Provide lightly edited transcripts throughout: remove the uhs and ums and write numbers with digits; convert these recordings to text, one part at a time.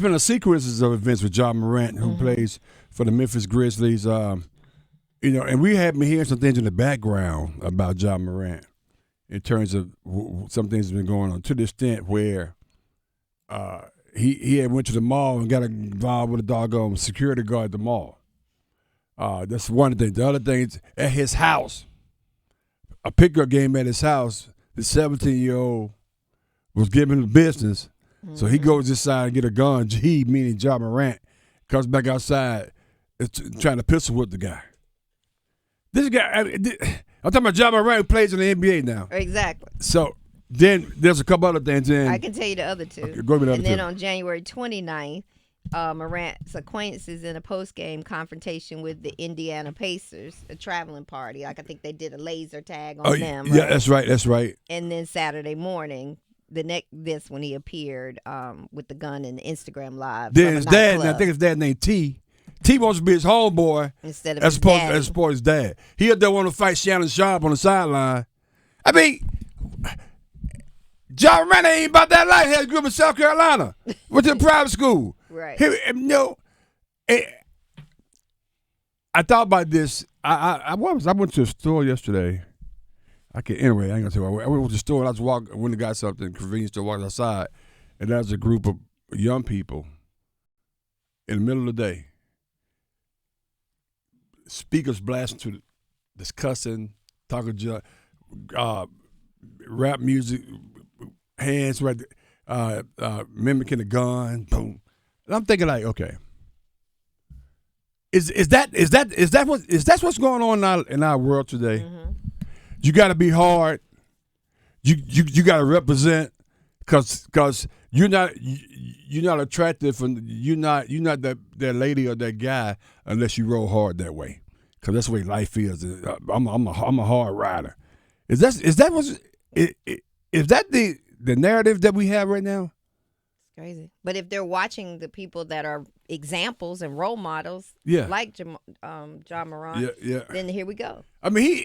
been a sequence of events with Ja Morant, who plays for the Memphis Grizzlies. And we have been hearing some things in the background about Ja Morant in terms of some things that have been going on, to the extent where he had went to the mall and got involved with a doggone security guard at the mall. That's one thing. The other thing is at his house, a pickup game at his house, the 17-year-old was giving him the business. So he goes inside and get a gun. He, meaning Ja Morant, comes back outside trying to pistol whip the guy. This guy, I'm talking about Ja Morant, who plays in the NBA now. Exactly. So then there's a couple other things. I can tell you the other two. Okay, go with the other and then two. on January 29th, Morant's acquaintances in a post-game confrontation with the Indiana Pacers, a traveling party. Like I think they did a laser tag on them. Yeah, right? that's right. And then Saturday morning, when he appeared with the gun in Instagram Live. Then his dad, I think his dad named T. T wants to be his homeboy instead of as his opposed dad. as his dad. He up there want to fight Shannon Sharp on the sideline. I mean, Ja Morant ain't about that life. He grew up in South Carolina. Went to a private school. Right. I thought about this. I went to a store yesterday. Anyway, I ain't gonna tell you. I went to the store and I went and got something, convenience store, walked outside, and there was a group of young people in the middle of the day. Speakers blasting to this cussing, talking rap music, hands right, mimicking a gun, boom. And I'm thinking like, okay, is that what's going on in our world today? Mm-hmm. You got to be hard. You got to represent, cause you're not attractive and you're not that lady or that guy unless you roll hard that way. Cause that's the way life is. I'm a hard rider. Is that the narrative that we have right now? It's crazy. But if they're watching the people that are examples and role models, like Ja Morant, then here we go. I mean,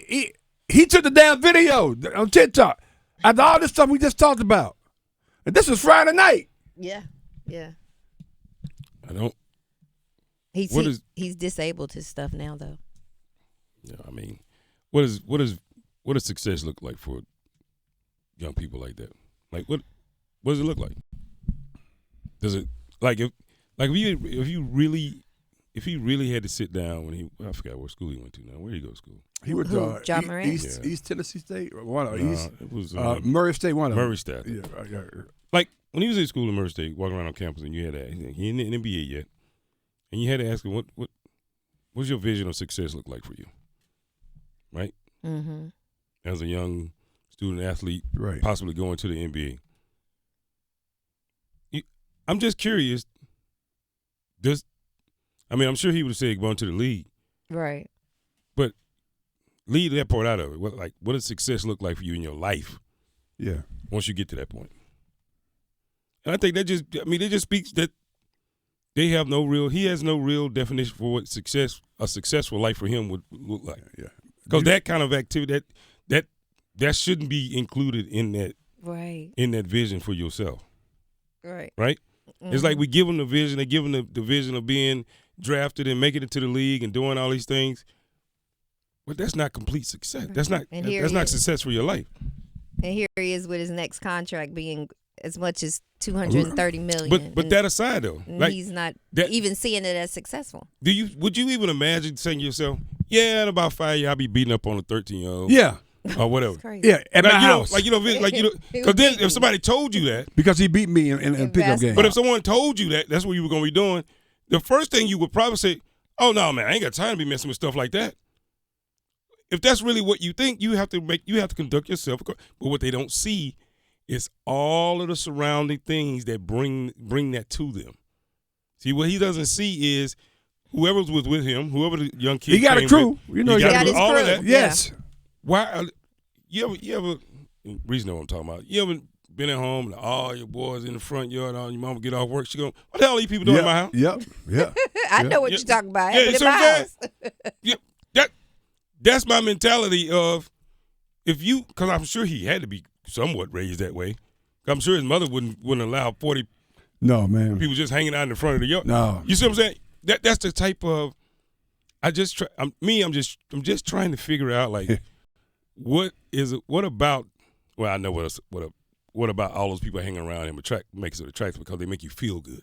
he took the damn video on TikTok after all this stuff we just talked about. And this was Friday night. Yeah. I don't. He's disabled his stuff now, though. Yeah, I mean, what does success look like for young people like that? Like, what does it look like? Does it if you really had to sit down when I forgot what school he went to now. Where did he go to school? He went to Ja Morant? East Tennessee State. It was Murray State. One of them. Murray State. Yeah. Like when he was in school in Murray State, walking around on campus, and you had that he ain't in the NBA yet, and you had to ask him what's your vision of success look like for you, right? Mm-hmm. As a young student athlete, right, possibly going to the NBA. I'm just curious. I'm sure he would have said going to the league, right? But leave that part out of it. What does success look like for you in your life? Yeah. Once you get to that point, and I think it just speaks that he has no real definition for what a successful life for him would look like. Yeah. Because that kind of activity that shouldn't be included in that in that vision for yourself. Right. Right? Mm-hmm. It's like we give them the vision. They give them the vision of being drafted and making it to the league and doing all these things. But that's not complete success. That's not success for your life. And here he is with his next contract being as much as $230 million. But that aside though, like, he's not even seeing it as successful. Would you even imagine saying to yourself, yeah, in about 5 years I'll be beating up on a 13-year-old? Yeah. Or whatever. Yeah, at my house. Because then if somebody told you that. Because he beat me in a pickup game. But if someone told you that's what you were going to be doing, the first thing you would probably say, oh, no, man, I ain't got time to be messing with stuff like that. If that's really what you think, you have to conduct yourself. But what they don't see is all of the surrounding things that bring that to them. See, what he doesn't see is whoever was with him, whoever the young kid he got a crew. With, he got his all crew. of that. Yes. Why? You ever? Reason know what I'm talking about. You ever been at home and all your boys in the front yard, all your mama get off work, she go, what the hell are you people doing in my house? Yep. I know what you're talking about. Yeah, In my house. That's my mentality of because I'm sure he had to be somewhat raised that way. I'm sure his mother wouldn't allow 40 No, man. People just hanging out in the front of the yard. No. You see what I'm saying? That's the type of. I'm just trying to figure out like what about. Well, I know what about all those people hanging around him makes it attractive because they make you feel good.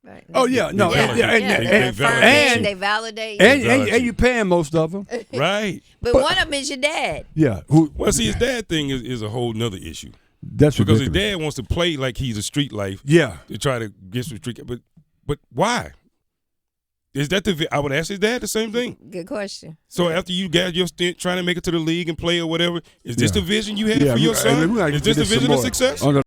Right. Oh yeah, no, They validate you. and you paying most of them, right? But one of them is your dad. Yeah. Well, see, his dad thing is a whole nother issue. That's because ridiculous. his dad wants to play like he's a street life. Yeah. To try to get some street, but why? Is that I would ask his dad the same thing. Good question. So after you got your stint trying to make it to the league and play or whatever, is this the vision you had for your son? Is this the vision of success?